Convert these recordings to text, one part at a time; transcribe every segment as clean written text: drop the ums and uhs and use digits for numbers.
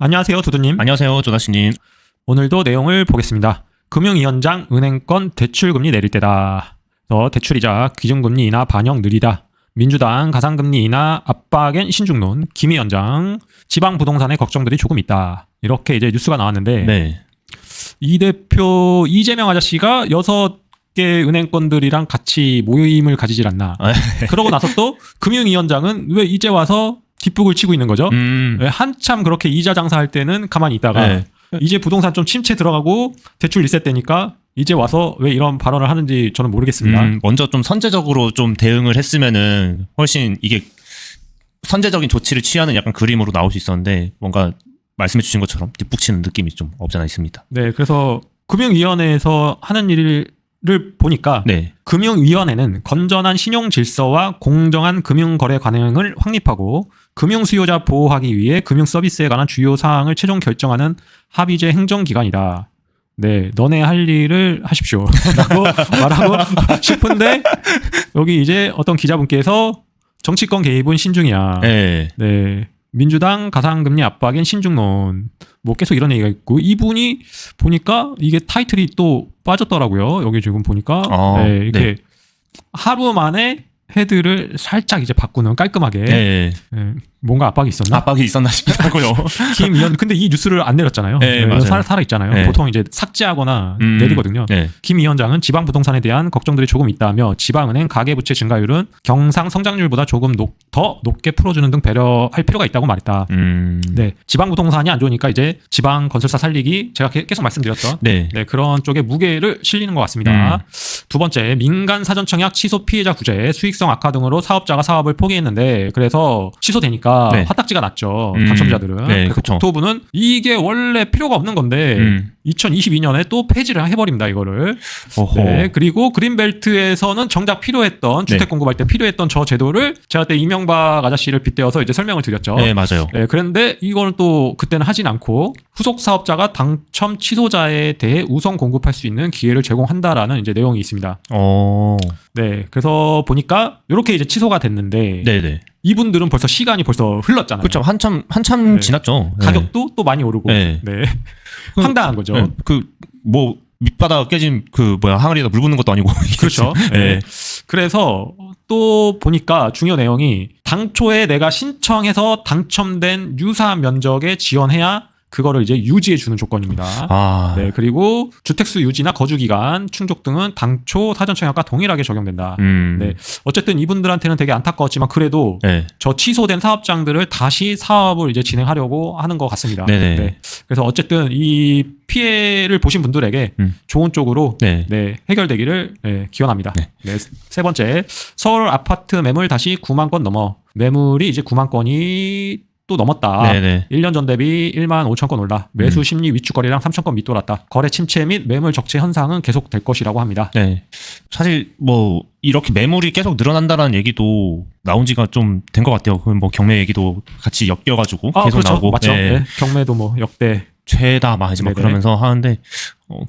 안녕하세요, 두두님. 안녕하세요, 조다시님. 오늘도 내용을 보겠습니다. 금융위원장 은행권 대출금리 내릴 때다. 대출이자 기준금리 인하 반영 느리다. 민주당 가상금리 인하 압박엔 신중론. 김 위원장 지방 부동산의 걱정들이 조금 있다. 이렇게 이제 뉴스가 나왔는데 네. 이 대표 이재명 아저씨가 6개 은행권들이랑 같이 모임을 가지질 않나. 그러고 나서 또 금융위원장은 왜 이제 와서 뒷북을 치고 있는 거죠. 한참 그렇게 이자 장사할 때는 가만히 있다가 네. 이제 부동산 좀 침체 들어가고 대출 리셋되니까 이제 와서 왜 이런 발언을 하는지 저는 모르겠습니다. 먼저 좀 선제적으로 좀 대응을 했으면은 훨씬 이게 선제적인 조치를 취하는 약간 그림으로 나올 수 있었는데 뭔가 말씀해 주신 것처럼 뒷북치는 느낌이 좀 없지 않아 있습니다. 네, 그래서 금융위원회에서 하는 일을 보니까 네. 금융위원회는 건전한 신용 질서와 공정한 금융거래 관행을 확립하고 금융 수요자 보호하기 위해 금융 서비스에 관한 주요 사항을 최종 결정하는 합의제 행정기관이다. 네, 너네 할 일을 하십시오. 라고 말하고 싶은데 여기 이제 어떤 기자분께서 정치권 개입은 신중이야. 네. 네. 민주당 가상금리 압박엔 신중론. 뭐 계속 이런 얘기가 있고 이분이 보니까 이게 타이틀이 또 빠졌더라고요. 여기 지금 보니까 네, 이렇게 네. 하루 만에 헤드를 살짝 이제 바꾸는 깔끔하게 네. 네, 뭔가 압박이 있었나? 압박이 있었나 싶기도 하고요. 김 의원 근데 이 뉴스를 안 내렸잖아요. 네, 맞아요. 살아 있잖아요. 네. 보통 이제 삭제하거나 내리거든요. 네. 김 위원장은 지방 부동산에 대한 걱정들이 조금 있다며 지방은행 가계부채 증가율은 경상 성장률보다 조금 더 높게 풀어주는 등 배려할 필요가 있다고 말했다. 네, 지방 부동산이 안 좋으니까 이제 지방 건설사 살리기 제가 계속 말씀드렸던 네. 네, 그런 쪽에 무게를 실리는 것 같습니다. 두 번째, 민간 사전 청약 취소 피해자 구제, 수익성 악화 등으로 사업자가 사업을 포기했는데 그래서 취소되니까 네. 화딱지가 났죠. 당첨자들은. 네, 그래서 그쵸. 국토부는 이게 원래 필요가 없는 건데 2022년에 또 폐지를 해버립니다. 이거를. 어허. 네, 그리고 그린벨트에서는 정작 필요했던 네. 주택 공급할 때 필요했던 저 제도를 제가 그때 이명박 아저씨를 빗대어서 이제 설명을 드렸죠. 네, 맞아요. 네, 그런데 이거는 또 그때는 하진 않고 후속 사업자가 당첨 취소자에 대해 우선 공급할 수 있는 기회를 제공한다라는 이제 내용이 있습니다. 네, 그래서 보니까 이렇게 이제 취소가 됐는데 네네. 이분들은 벌써 시간이 벌써 흘렀잖아요. 그렇죠. 한참 네. 지났죠. 네. 가격도 또 많이 오르고. 네. 네. 황당한 거죠. 네. 뭐 밑바닥 깨진 항아리에다 물 붓는 것도 아니고. 그렇죠. 네. 네. 그래서 또 보니까 중요 내용이 당초에 내가 신청해서 당첨된 유사 면적에 지원해야 그거를 이제 유지해 주는 조건입니다. 네, 그리고 주택수 유지나 거주 기간, 충족 등은 당초 사전 청약과 동일하게 적용된다. 네, 어쨌든 이분들한테는 되게 안타까웠지만 그래도 네. 저 취소된 사업장들을 다시 사업을 이제 진행하려고 하는 것 같습니다. 네네. 네, 그래서 어쨌든 이 피해를 보신 분들에게 좋은 쪽으로 네. 네, 해결되기를 기원합니다. 네. 네, 세 번째, 서울 아파트 매물 다시 9만 건 넘어. 매물이 이제 9만 건이 또 넘었다. 네네. 1년 전 대비 1만 5천 건 올라. 매수 심리 위축거래량 3천 건 밑돌았다. 거래 침체 및 매물 적체 현상은 계속될 것이라고 합니다. 네. 사실 뭐 이렇게 매물이 계속 늘어난다는 얘기도 나온 지가 좀 된 것 같아요. 뭐 경매 얘기도 같이 엮여가지고 계속 그렇죠. 나오고. 맞죠. 네. 네. 경매도 뭐 역대 최다 막 이제 막 네네. 그러면서 하는데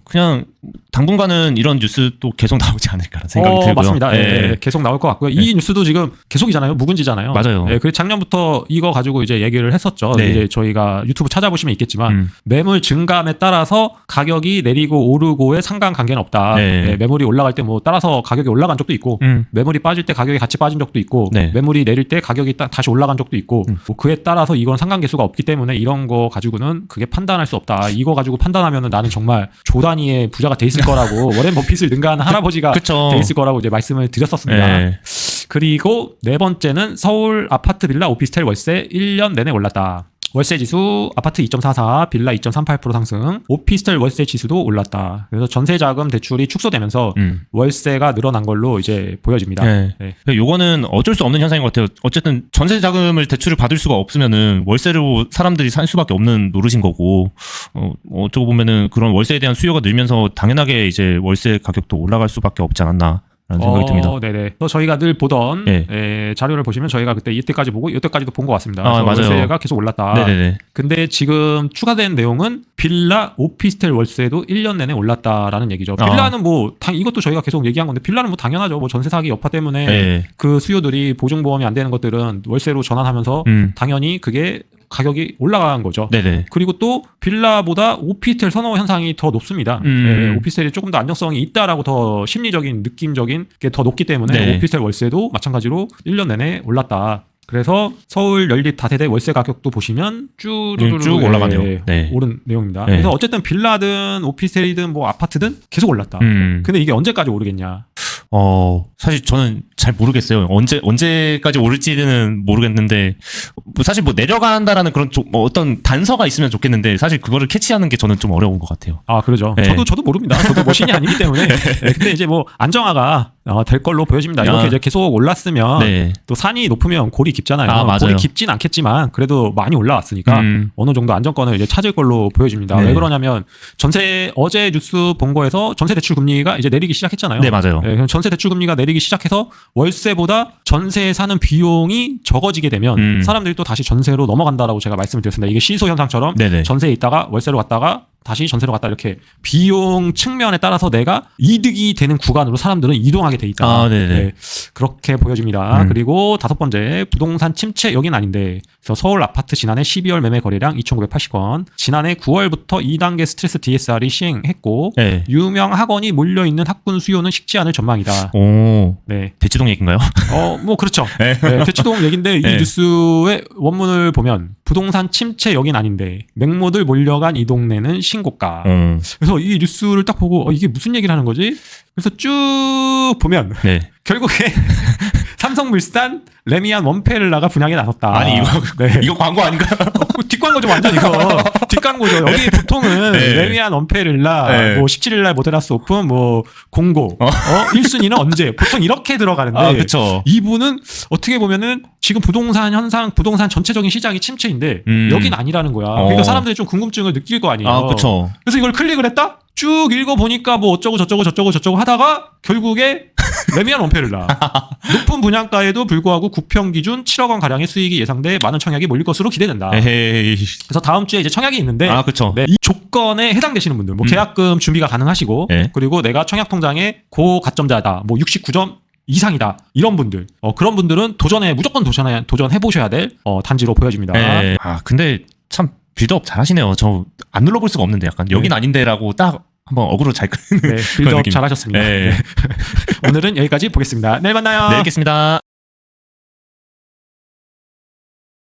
그냥 당분간은 이런 뉴스도 계속 나오지 않을까라는 생각이 들고요. 맞습니다. 네. 네, 계속 나올 것 같고요. 이 뉴스도 지금 계속이잖아요. 묵은지잖아요. 맞아요. 네, 그래서 작년부터 이거 가지고 이제 얘기를 했었죠. 네. 이제 저희가 유튜브 찾아보시면 있겠지만 매물 증감에 따라서 가격이 내리고 오르고의 상관관계는 없다. 네. 네, 매물이 올라갈 때 뭐 따라서 가격이 올라간 적도 있고 매물이 빠질 때 가격이 같이 빠진 적도 있고 네. 매물이 내릴 때 가격이 다시 올라간 적도 있고 뭐 그에 따라서 이건 상관계수가 없기 때문에 이런 거 가지고는 그게 판단할 수 없다. 이거 가지고 판단하면은 나는 정말 조 단위의 부자가 돼 있을 거라고 워렌 버핏을 능가하는 할아버지가 그쵸. 돼 있을 거라고 이제 말씀을 드렸었습니다. 네. 그리고 네 번째는 서울 아파트 빌라 오피스텔 월세 1년 내내 올랐다. 월세 지수 아파트 2.44, 빌라 2.38% 상승, 오피스텔 월세 지수도 올랐다. 그래서 전세 자금 대출이 축소되면서 월세가 늘어난 걸로 이제 보여집니다. 네. 네. 요거는 어쩔 수 없는 현상인 것 같아요. 어쨌든 전세 자금을 대출을 받을 수가 없으면은 월세로 사람들이 살 수밖에 없는 노릇인 거고, 어쩌고 보면은 그런 월세에 대한 수요가 늘면서 당연하게 이제 월세 가격도 올라갈 수밖에 없지 않았나. 라는 생각이 듭니다. 네네. 또 저희가 늘 보던 네. 자료를 보시면 저희가 그때 이때까지 보고 이때까지도 본 것 같습니다. 맞아요. 월세가 계속 올랐다. 네네네. 근데 지금 추가된 내용은 빌라 오피스텔 월세도 1년 내내 올랐다라는 얘기죠. 빌라는 뭐 이것도 저희가 계속 얘기한 건데 빌라는 뭐 당연하죠. 뭐 전세 사기 여파 때문에 그 수요들이 보증보험이 안 되는 것들은 월세로 전환하면서 당연히 그게 가격이 올라간 거죠. 네네. 그리고 또 빌라보다 오피스텔 선호 현상이 더 높습니다. 네, 오피스텔이 조금 더 안정성이 있다라고 더 심리적인 느낌적인 게 더 높기 때문에 네. 오피스텔 월세도 마찬가지로 1년 내내 올랐다. 그래서 서울 연립 다세대 월세 가격도 보시면 쭉 올라가네요. 네. 오른 내용입니다. 네. 그래서 어쨌든 빌라든 오피스텔이든 뭐 아파트든 계속 올랐다. 근데 이게 언제까지 오르겠냐? 사실 저는 잘 모르겠어요. 언제까지 오를지는 모르겠는데, 뭐 사실 뭐 내려간다라는 그런 뭐 어떤 단서가 있으면 좋겠는데, 사실 그거를 캐치하는 게 저는 좀 어려운 것 같아요. 아, 그러죠. 네. 저도 모릅니다. 저도 뭐 신이 아니기 때문에. 네, 근데 이제 뭐 안정화가 될 걸로 보여집니다. 이렇게 이제 계속 올랐으면 네. 또 산이 높으면 골이 깊잖아요. 아, 맞아요. 골이 깊진 않겠지만 그래도 많이 올라왔으니까 어느 정도 안정권을 이제 찾을 걸로 보여집니다. 네. 왜 그러냐면 어제 뉴스 본 거에서 전세 대출 금리가 이제 내리기 시작했잖아요. 네, 맞아요. 네, 전세 대출 금리가 내리기 시작해서 월세보다 전세에 사는 비용이 적어지게 되면 사람들이 또 다시 전세로 넘어간다라고 제가 말씀을 드렸습니다. 이게 시소 현상처럼 네네. 전세에 있다가 월세로 갔다가 다시 전세로 갔다 이렇게 비용 측면에 따라서 내가 이득이 되는 구간으로 사람들은 이동하게 돼 있다. 아, 네네. 네, 그렇게 보여집니다. 그리고 5번째 부동산 침체 여긴 아닌데 그래서 서울 아파트 지난해 12월 매매 거래량 2,980건 지난해 9월부터 2단계 스트레스 DSR이 시행했고 네. 유명 학원이 몰려있는 학군 수요는 식지 않을 전망이다. 오, 네. 대치동 얘기인가요? 뭐 그렇죠. 네. 네, 대치동 얘긴데 이 네. 뉴스의 원문을 보면 부동산 침체 여긴 아닌데 맹모들 몰려간 이 동네는 신고가. 그래서 이 뉴스를 딱 보고 이게 무슨 얘기를 하는 거지? 그래서 쭉 보면 네. 결국에 삼성물산 레미안 원페를라가 분양에 나섰다. 아니, 네. 이거 광고 아닌가요? 뒷광고죠 완전 이거. 뒷광고죠. 여기 보통은 네. 레미안 원페를라 네. 뭐 17일날 모데라스 오픈 뭐 공고 1순위는 언제 보통 이렇게 들어가는데 아, 그쵸. 이분은 어떻게 보면은 지금 부동산 현상 부동산 전체적인 시장이 침체인데 여긴 아니라는 거야. 그러니까 사람들이 좀 궁금증을 느낄 거 아니에요. 아, 그쵸. 그래서 이걸 클릭을 했다? 쭉 읽어보니까 뭐 어쩌고 저쩌고 하다가 결국에 레미안 원페를라 높은 분양가에도 불구하고 구평 기준 7억 원 가량의 수익이 예상돼 많은 청약이 몰릴 것으로 기대된다. 에헤이. 그래서 다음 주에 이제 청약이 있는데 아, 그쵸. 네, 이 조건에 해당되시는 분들 뭐 계약금 준비가 가능하시고 네. 그리고 내가 청약 통장에 고가점자다 뭐 69점 이상이다 이런 분들 그런 분들은 무조건 도전해 보셔야 될 단지로 보여집니다. 네. 아, 근데 참 빌드업 잘하시네요. 저 안 눌러볼 수가 없는데 약간 여긴 아닌데라고 딱 한번 어그로 잘 끄는 네, 그런 빌드업 느낌. 잘하셨습니다. 네. 네. 오늘은 여기까지 보겠습니다. 내일 만나요. 내일 뵙겠습니다.